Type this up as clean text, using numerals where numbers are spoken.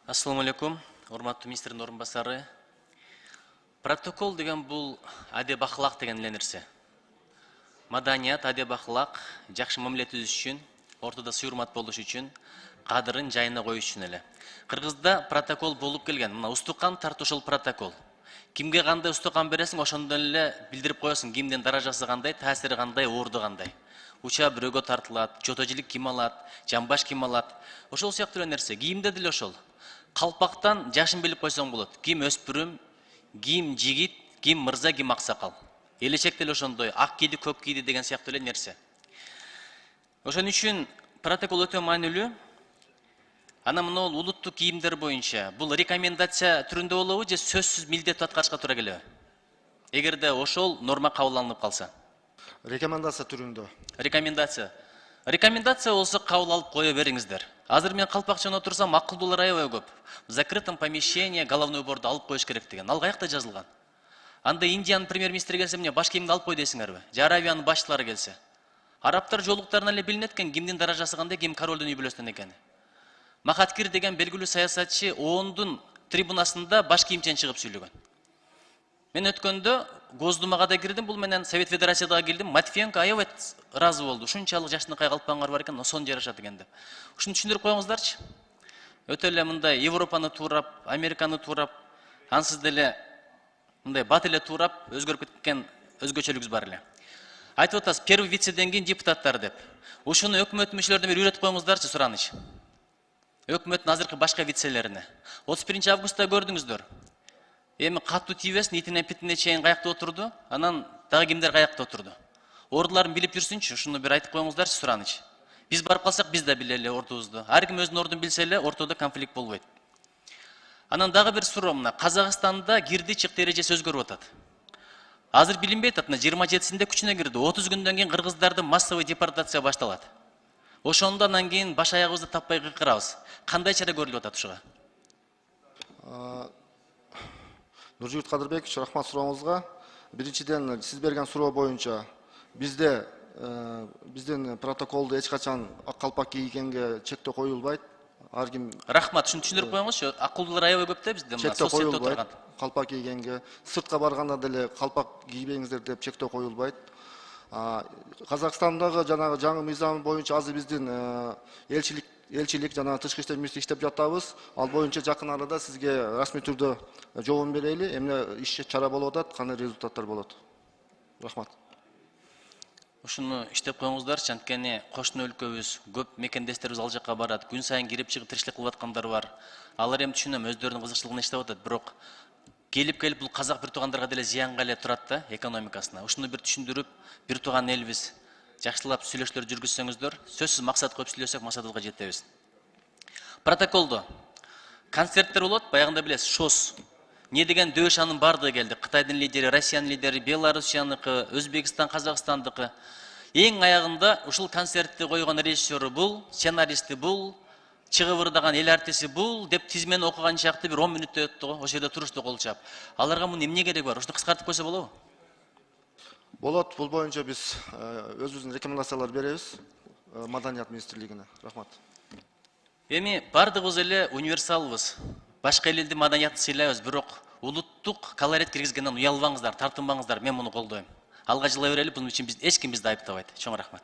Ассаламу алейкум, урматтуу министрдин орун басары. Протокол деген бул адеп ахлак деген нерсе. Маданият, адеп ахлак, жакшы мамиле түзүш үчүн, ортодо сый урмат болуш үчүн, кадырын жайына коюш үчүн эле. Кыргызда протокол болуп келген. Мына устукан тартуу ушул протокол. Кимге кандай устукан бересиң, ошондон эле билдирип коесуң кимдин даражасы кандай, таасири кандай, оорду кандай. Уча бирөөгө тартылат, жотожилик ким алат, жамбаш ким алат. Ошол сыяктуу нерсе. Кийимде деле ошол. Калпактан жашын билип койсоң болот. Ким өспүрүм, ким жигит, ким мырза, ким аксакал. Элечек деле ошондой, ак кийди, көк кийди деген сыяктуу эле нерсе. Ошон үчүн протокол өтө маанилүү. Ана мына улуттук кийимдер боюнча бул рекомендация түрүндө болобу же сөзсүз милдеттүү аткарышка туура келеби? Эгерде ошол норма кабыл алынып калса. Рекомендация түрүндө. Рекомендация болсо кабыл алып кое бериңиздер. Азыр мен калпакчаны отурсам, акылдуулар аябай көп. В закрытом помещении головной уборду алып коюш керек деген. Ал каякта жазылган? Анда Индиянын премьер-министри келсе, эмне баш кийимди алып кой дейсиңерби? Же Аравиянын башчылары келсе. Арабтар жолуктарынан эле билинет экен кимдин даражасы кандай, ким королдун үй бүлөсүнөн экени. Махаткир деген белгилүү саясатчы ООНдун трибунасында баш кийимчен чыгып сүйлөгөн. Мен өткөндө Госдумага да кирдим, бул менен Совет Федерацияга кирдим. Матвиенко аябай ыраазы болду. Ушунчалык жашынакай калпаңар бар экен, ошону жарашат экен деп. Ушуну түшүндүрүп коюңуздарчы. Өтө эле мындай Европаны туурап, Американы туурап, ансыз деле мындай бат эле туурап, өзгөрүп кеткен өзгөчөлүгүбүз бар эле. Айтып атасыз, первый вице-ден кийин депутаттар деп. Ушуну өкмөт мүчөлөрүнө бир үйрөтүп коюңуздарчы, сураныч. Өкмөттүн азыркы башка вицелерине. 31 августта көрдүңүздөр. Эми катуу тийбесин, итине питине чейин каякта отурду, анан дагы кимдер каякта отурду. Ордуларын билип жүрсүнчү, ушуну бир айтып коюңуздарчы, сураныч. Биз барып калсак, биз да билели ордубузду. Ар ким өзүнүн ордун билсе эле, ортодо конфликт болбойт. Анан дагы бир суроо мына, Казакстанда кирди чыкты эрежеси өзгөрүп атат. Азыр билинбей атат, 27-синде күчүнө кирди. 30 күндөн кийин кыргыздардын массовый депортация башталат. Ошондо анан кийин баш аягыбызды таппай кыйкырабыз. Кандай чара көрүлүп атат ушуга? Нуржигит Кадырбекович, рахмат сурооңузга. Биринчиден, сиз берген суроо боюнча биздин протоколдо эч качан ак калпак кийгенге чектөө коюлбайт. Ар ким Рахмат, ушуну түшүндүрүп коюңузчу. Акылдуулар аябай көп да бизде, мына соцсетте отурган. Калпак кийгенге, сыртка барганда деле калпак кийбеңиздер деп чектөө коюлбайт. Казакстандагы жанагы жаңы мыйзам боюнча азыр биздин элчилик жана тышкы иштер министрлиги иштеп жатабыз. Ал боюнча жакын арада сизге расмий түрдө жообун берели. Эмне иш чара болуп атат, кандай результаттар болот. Рахмат. Ушуну иштеп коюңуздарчы, анткени кошуна өлкөбүз, көп мекендештерибиз ал жакка барат. Күн сайын кирип чыгып тиричилик кылып аткандар бар. Алар эми түшүнөм, өздөрүнүн кызыкчылыгына иштеп атат, бирок келип бул казак бир туугандарга деле зыянга эле турат да экономикасына. Ушуну бир түшүндүрүп, бир тууган элибиз жакшылап сүйлөшүүлөр жүргүзсөңүздөр, сөзсүз максат коюп сүйлөсөк максатыбызга жетебиз. Протоколдо концерттер болот, баягында билесиз, ШОС. Не деген дөш анын бардыгы келди. Кытайдын лидери, Россиянын лидери, Белоруссияныкы, Өзбекстан, Казакстандыкы. Эң аягында ушул концертти койгон режиссеру бул, сценаристи бул, чыгып ырдаган эл артисти бул деп тизмени окуган чакты бир 10 мүнөттөй өттү го. Ошол жерде турушту кол чап. Аларга мунун эмне кереги бар? Ушуну кыскартып койсо болобу? Болот, бул боюнча биз өзүбүздүн рекомендациялар беребиз Маданият министрлигине. Рахмат. Эми бардыгыбыз эле универсалбыз. Башка элдин маданиятын сыйлайбыз, бирок улуттук колорит киргизгенден уялбаңыздар, тартынбаңыздар. Мен муну колдойм. Алга жылай берели, бунун үчүн эч ким бизди айыптабайт. Чоң рахмат.